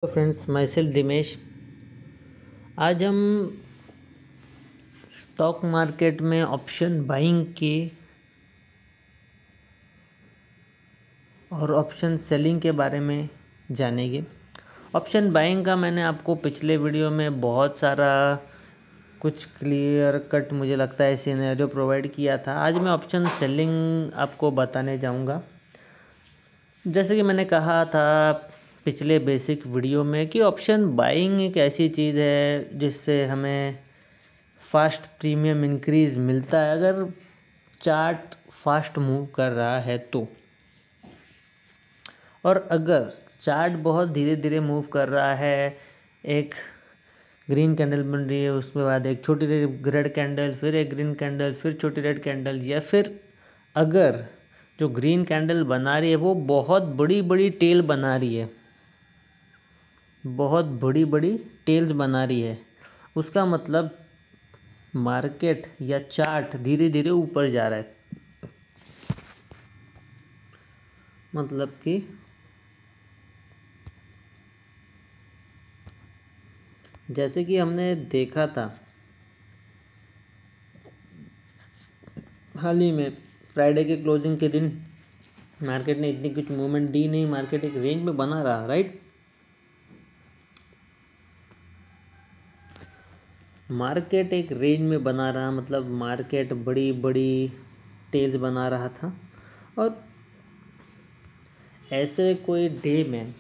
Friends, my self Dimesh. आज हम stock market में ऑप्शन बाइंग के और ऑप्शन सेलिंग के बारे में जानेंगे। ऑप्शन बाइंग का मैंने आपको पिछले वीडियो में बहुत सारा कुछ क्लियर कट मुझे लगता है सिनेरियो प्रोवाइड किया था। आज मैं ऑप्शन सेलिंग आपको बताने जाऊंगा। जैसे कि मैंने कहा था पिछले बेसिक वीडियो में कि ऑप्शन बाइंग एक ऐसी चीज़ है जिससे हमें फास्ट प्रीमियम इंक्रीज मिलता है अगर चार्ट फास्ट मूव कर रहा है तो। और अगर चार्ट बहुत धीरे धीरे मूव कर रहा है, एक ग्रीन कैंडल बन रही है, उसके बाद एक छोटी रेड कैंडल, फिर एक ग्रीन कैंडल, फिर छोटी रेड कैंडल, या फिर अगर जो ग्रीन कैंडल बना रही है वो बहुत बड़ी बड़ी टेल बना रही है, बहुत बड़ी बड़ी टेल्स बना रही है, उसका मतलब मार्केट या चार्ट धीरे धीरे ऊपर जा रहा है। मतलब कि जैसे कि हमने देखा था हाल ही में फ्राइडे के क्लोजिंग के दिन मार्केट ने इतनी कुछ मूवमेंट दी नहीं, मार्केट एक रेंज में बना रहा, राइट। मार्केट एक रेंज में बना रहा, मतलब मार्केट बड़ी बड़ी टेल्स बना रहा था। और ऐसे कोई डे में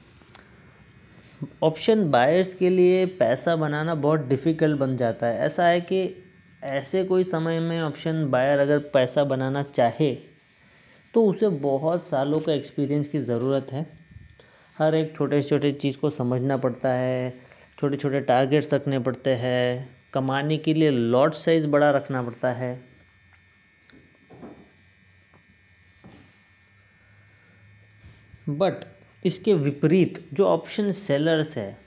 ऑप्शन बायर्स के लिए पैसा बनाना बहुत डिफ़िकल्ट बन जाता है। ऐसा है कि ऐसे कोई समय में ऑप्शन बायर अगर पैसा बनाना चाहे तो उसे बहुत सालों का एक्सपीरियंस की ज़रूरत है। हर एक छोटे छोटे चीज़ को समझना पड़ता है, छोटे छोटे टारगेट्स रखने पड़ते हैं, कमाने के लिए लॉट साइज़ बड़ा रखना पड़ता है। बट इसके विपरीत जो ऑप्शन सेलर्स है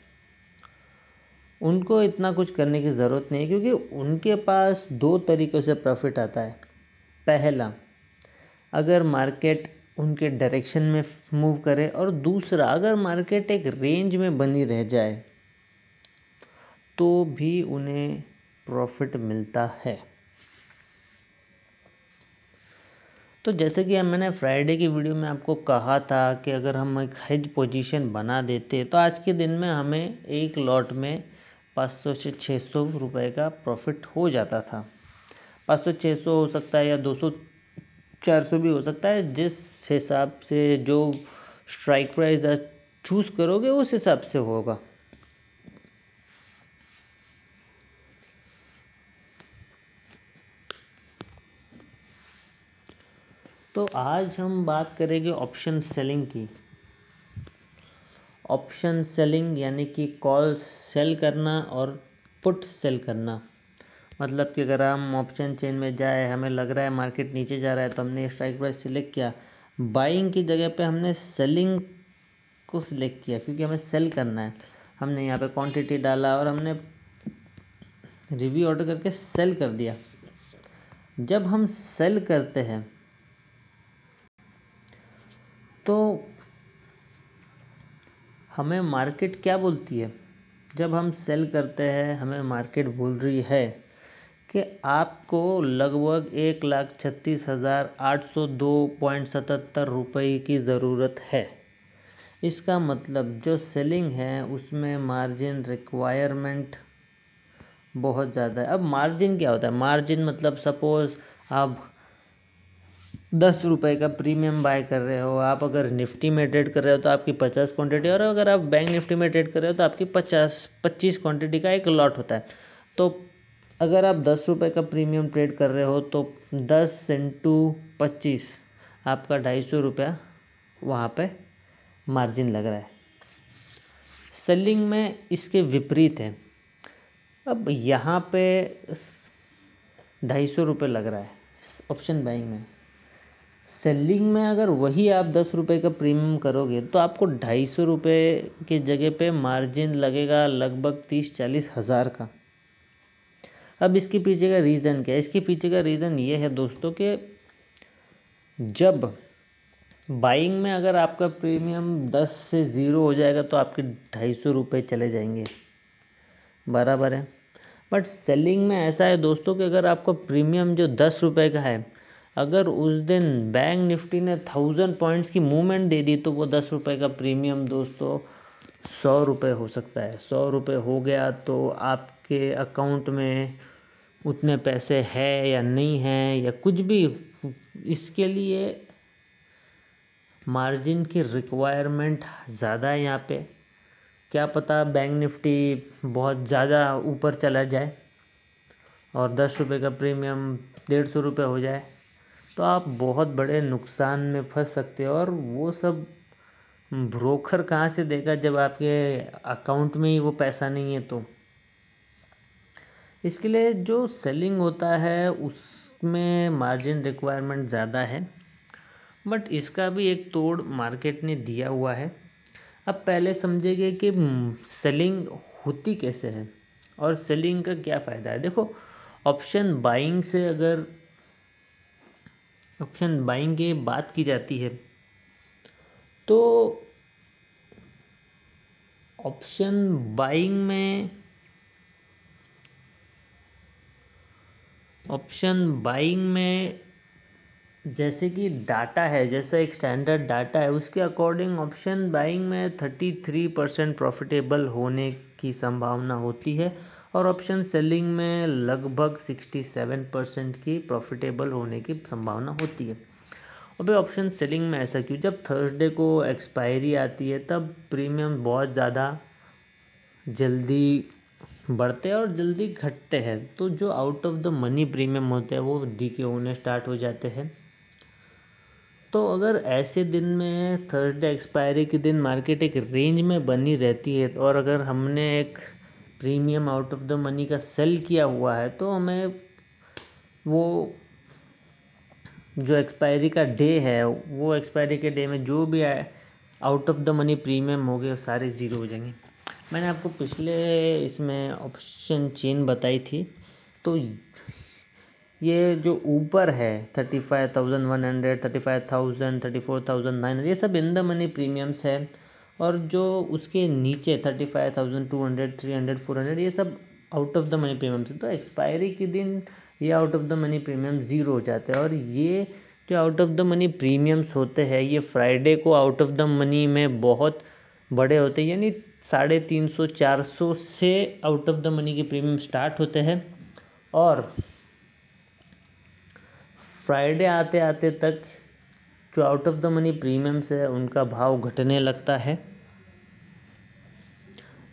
उनको इतना कुछ करने की ज़रूरत नहीं है, क्योंकि उनके पास दो तरीक़ों से प्रॉफिट आता है। पहला, अगर मार्केट उनके डायरेक्शन में मूव करे, और दूसरा, अगर मार्केट एक रेंज में बनी रह जाए तो भी उन्हें प्रॉफिट मिलता है। तो जैसे कि मैंने फ्राइडे की वीडियो में आपको कहा था कि अगर हम एक हेज पोजीशन बना देते तो आज के दिन में हमें एक लॉट में 500 से 600 रुपए का प्रॉफिट हो जाता था। 500-600 हो सकता है, या 200-400 भी हो सकता है, जिस हिसाब से जो स्ट्राइक प्राइस चूज़ करोगे उस हिसाब से होगा। तो आज हम बात करेंगे ऑप्शन सेलिंग की। ऑप्शन सेलिंग यानी कि कॉल सेल करना और पुट सेल करना। मतलब कि अगर हम ऑप्शन चेन में जाए, हमें लग रहा है मार्केट नीचे जा रहा है, तो हमने स्ट्राइक प्राइस सिलेक्ट किया, बाइंग की जगह पे हमने सेलिंग को सिलेक्ट किया क्योंकि हमें सेल करना है। हमने यहाँ पे क्वांटिटी डाला और हमने रिव्यू ऑर्डर करके सेल कर दिया। जब हम सेल करते हैं तो हमें मार्केट क्या बोलती है? जब हम सेल करते हैं हमें मार्केट बोल रही है कि आपको लगभग 1,36,802.77 रुपये की ज़रूरत है। इसका मतलब जो सेलिंग है उसमें मार्जिन रिक्वायरमेंट बहुत ज़्यादा है। अब मार्जिन क्या होता है? मार्जिन मतलब सपोज़ आप 10 रुपये का प्रीमियम बाय कर रहे हो, आप अगर निफ्टी में ट्रेड कर रहे हो तो आपकी 50 क्वांटिटी, और अगर आप बैंक निफ्टी में ट्रेड कर रहे हो तो आपकी 25 क्वांटिटी का एक लॉट होता है। तो अगर आप 10 रुपये का प्रीमियम ट्रेड कर रहे हो तो 10 इंटू 25 आपका 250 रुपया वहाँ पे मार्जिन लग रहा है। सेलिंग में इसके विपरीत है। अब यहाँ पे 250 रुपये लग रहा है ऑप्शन बाइंग में। सेलिंग में अगर वही आप 10 रुपये का प्रीमियम करोगे तो आपको 250 रुपये की जगह पे मार्जिन लगेगा लगभग 30-40 हज़ार का। अब इसके पीछे का रीज़न क्या है? इसके पीछे का रीज़न ये है दोस्तों कि जब बाइंग में अगर आपका प्रीमियम 10 से 0 हो जाएगा तो आपके 250 रुपये चले जाएंगे, बराबर है। बट सेलिंग में ऐसा है दोस्तों कि अगर आपका प्रीमियम जो 10 रुपये का है, अगर उस दिन बैंक निफ्टी ने 1000 पॉइंट्स की मूवमेंट दे दी तो वो 10 रुपये का प्रीमियम दोस्तों 100 रुपये हो सकता है। 100 रुपये हो गया तो आपके अकाउंट में उतने पैसे है या नहीं है या कुछ भी, इसके लिए मार्जिन की रिक्वायरमेंट ज़्यादा है यहाँ पे। क्या पता बैंक निफ्टी बहुत ज़्यादा ऊपर चला जाए और 10 रुपये का प्रीमियम 150 रुपये हो जाए, तो आप बहुत बड़े नुकसान में फंस सकते हो। और वो सब ब्रोकर कहाँ से देगा जब आपके अकाउंट में ही वो पैसा नहीं है। तो इसके लिए जो सेलिंग होता है उसमें मार्जिन रिक्वायरमेंट ज़्यादा है, बट इसका भी एक तोड़ मार्केट ने दिया हुआ है। अब पहले समझेंगे कि सेलिंग होती कैसे है और सेलिंग का क्या फ़ायदा है। देखो, ऑप्शन बाइंग की बात की जाती है तो ऑप्शन बाइंग में जैसे कि डाटा है, जैसा एक स्टैंडर्ड डाटा है, उसके अकॉर्डिंग ऑप्शन बाइंग में 33% प्रॉफिटेबल होने की संभावना होती है और ऑप्शन सेलिंग में लगभग 67% की प्रॉफिटेबल होने की संभावना होती है। और भाई ऑप्शन सेलिंग में ऐसा क्यों? जब थर्सडे को एक्सपायरी आती है तब प्रीमियम बहुत ज़्यादा जल्दी बढ़ते हैं और जल्दी घटते हैं, तो जो out of the money premium होते हैं वो डीके होने स्टार्ट हो जाते हैं। तो अगर ऐसे दिन में थर्सडे एक्सपायरी के दिन मार्केट एक रेंज में बनी रहती है और अगर हमने एक premium out of the money का सेल किया हुआ है तो हमें वो जो एक्सपायरी का डे है, वो एक्सपायरी के डे में जो भी out of the money premium हो गए सारे ज़ीरो हो जाएंगे। मैंने आपको पिछले इसमें ऑप्शन चेन बताई थी, तो ये जो ऊपर है 35,100, 35,000, 34,900, ये सब इन द मनी प्रीमियम्स है। और जो उसके नीचे 35,200, 300, 400, ये सब out of the money premiums है। तो एक्सपायरी के दिन ये out of the money premium zero हो जाते हैं। और ये जो out of the money premiums होते हैं ये फ्राइडे को आउट ऑफ द मनी में बहुत बड़े होते हैं, यानी 350, 400 से आउट ऑफ द मनी के प्रीमियम स्टार्ट होते हैं और फ्राइडे आते आते तक जो out of the money premiums है उनका भाव घटने लगता है।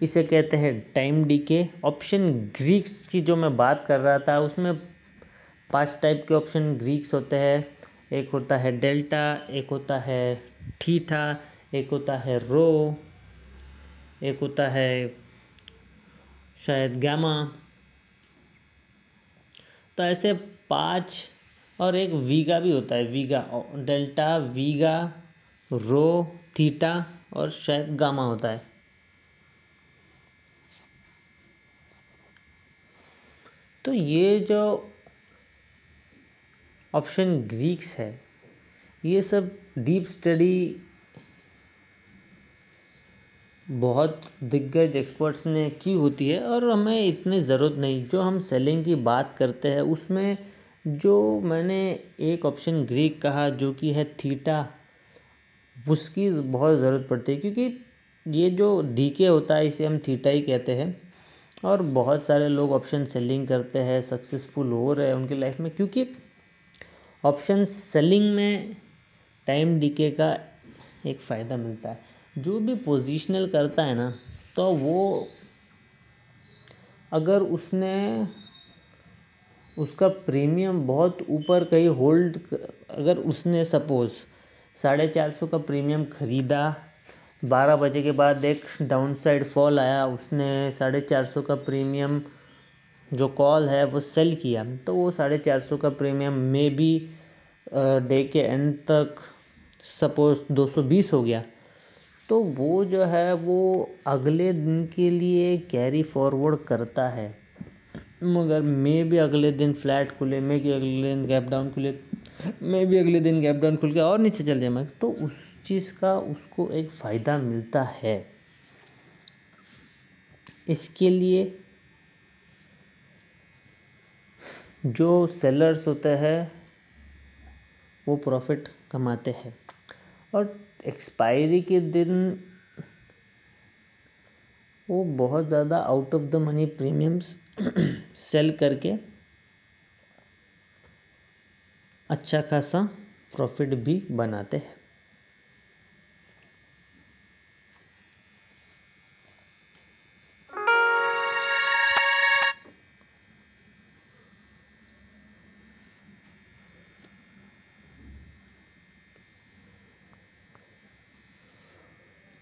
इसे कहते हैं टाइम डीके। ऑप्शन ग्रीक्स की जो मैं बात कर रहा था उसमें 5 टाइप के ऑप्शन ग्रीक्स होते हैं। एक होता है डेल्टा, एक होता है थीटा, एक होता है रो, एक होता है शायद गामा। तो ऐसे 5, और एक वीगा भी होता है, वीगा, डेल्टा, वीगा, रो, थीटा और शायद गामा होता है। तो ये जो ऑप्शन ग्रीक्स है ये सब डीप स्टडी बहुत दिग्गज एक्सपर्ट्स ने की होती है और हमें इतनी ज़रूरत नहीं। जो हम सेलिंग की बात करते हैं उसमें जो मैंने एक ऑप्शन ग्रीक कहा जो कि है थीटा, उसकी बहुत ज़रूरत पड़ती है क्योंकि ये जो डीके होता है इसे हम थीटा ही कहते हैं। और बहुत सारे लोग ऑप्शन सेलिंग करते हैं, सक्सेसफुल हो रहे हैं उनकी लाइफ में, क्योंकि ऑप्शन सेलिंग में टाइम डीके का एक फ़ायदा मिलता है। जो भी पोजीशनल करता है ना, तो वो अगर उसका प्रीमियम बहुत ऊपर कहीं होल्ड, अगर उसने सपोज़ 450 का प्रीमियम ख़रीदा, 12 बजे के बाद एक डाउन साइड फॉल आया, उसने 450 का प्रीमियम जो कॉल है वो सेल किया, तो वो 450 का प्रीमियम में भी डे के एंड तक सपोज़ 220 हो गया, तो वो जो है वो अगले दिन के लिए कैरी फॉरवर्ड करता है। मगर मे भी अगले दिन फ्लैट खुले, मे कि अगले दिन गैप डाउन खुले, मैं भी अगले दिन गैप डाउन खुल के और नीचे चल जाए, तो उस चीज़ का उसको एक फ़ायदा मिलता है। इसके लिए जो सेलर्स होते हैं वो प्रॉफिट कमाते हैं, और एक्सपायरी के दिन वो बहुत ज़्यादा out of the money premiums sell करके अच्छा खासा प्रॉफिट भी बनाते हैं।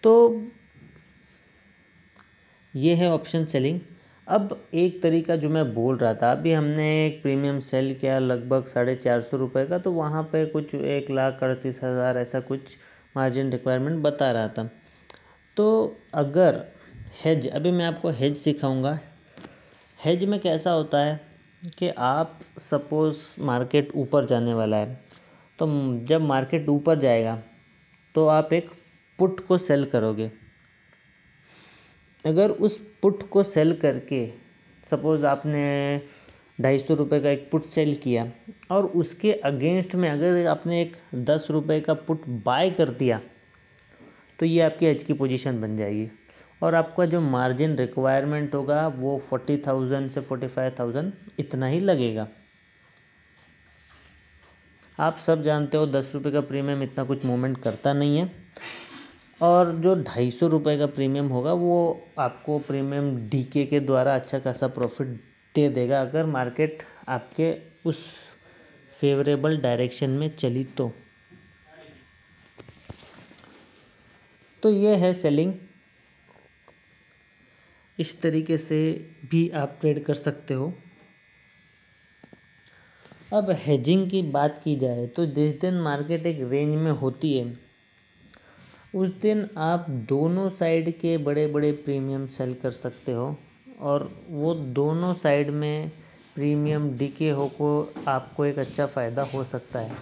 तो ये है ऑप्शन सेलिंग। अब एक तरीका जो मैं बोल रहा था, अभी हमने एक प्रीमियम सेल किया लगभग 450 का, तो वहाँ पे कुछ 1,38,000 ऐसा कुछ मार्जिन रिक्वायरमेंट बता रहा था। तो अगर हेज, अभी मैं आपको हेज सिखाऊंगा। हेज में कैसा होता है कि आप सपोज़ मार्केट ऊपर जाने वाला है, तो जब मार्केट ऊपर जाएगा तो आप एक पुट को सेल करोगे। अगर उस पुट को सेल करके सपोज़ आपने 250 का एक पुट सेल किया, और उसके अगेंस्ट में अगर आपने एक 10 रुपये का पुट बाय कर दिया, तो ये आपकी एज की पोजीशन बन जाएगी, और आपका जो मार्जिन रिक्वायरमेंट होगा वो 40,000 से 45,000 इतना ही लगेगा। आप सब जानते हो 10 रुपये का प्रीमियम इतना कुछ मूवमेंट करता नहीं है, और जो 250 का प्रीमियम होगा वो आपको प्रीमियम डीके के द्वारा अच्छा खासा प्रॉफिट दे देगा, अगर मार्केट आपके उस फेवरेबल डायरेक्शन में चली तो ये है सेलिंग। इस तरीके से भी आप ट्रेड कर सकते हो। अब हेजिंग की बात की जाए तो जिस दिन मार्केट एक रेंज में होती है, उस दिन आप दोनों साइड के बड़े बड़े प्रीमियम सेल कर सकते हो, और वो दोनों साइड में प्रीमियम डीके हो को आपको एक अच्छा फ़ायदा हो सकता है।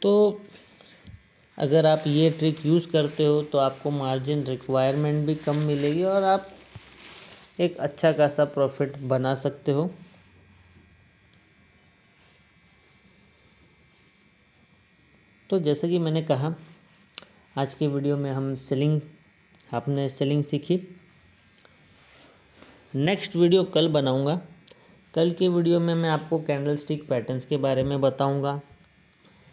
तो अगर आप ये ट्रिक यूज़ करते हो तो आपको मार्जिन रिक्वायरमेंट भी कम मिलेगी, और आप एक अच्छा खासा प्रॉफिट बना सकते हो। तो जैसे कि मैंने कहा, आज के वीडियो में आपने सेलिंग सीखी। नेक्स्ट वीडियो कल बनाऊंगा। कल के वीडियो में मैं आपको कैंडल स्टिक पैटर्न्स के बारे में बताऊंगा।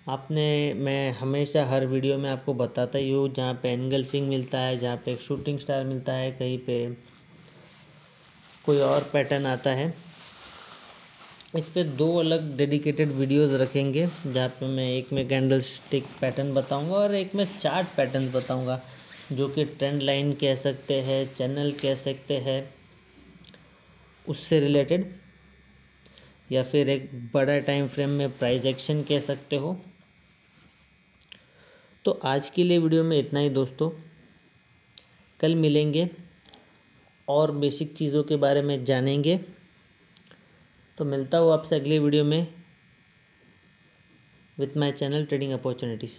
मैं हमेशा हर वीडियो में आपको बताता ही हूँ, जहाँ पे एनगल्फिंग मिलता है, जहाँ पे एक शूटिंग स्टार मिलता है, कहीं पे कोई और पैटर्न आता है। इस पे 2 अलग डेडिकेटेड वीडियोस रखेंगे, जहाँ पे मैं एक में कैंडल स्टिक पैटर्न बताऊंगा और एक में चार्ट पैटर्न बताऊंगा, जो कि ट्रेंड लाइन कह सकते हैं, चैनल कह सकते हैं, उससे रिलेटेड, या फिर एक बड़ा टाइम फ्रेम में प्राइस एक्शन कह सकते हो। तो आज के लिए वीडियो में इतना ही दोस्तों। कल मिलेंगे और बेसिक चीज़ों के बारे में जानेंगे। तो मिलता हूँ आपसे अगले वीडियो में with my channel trading opportunities.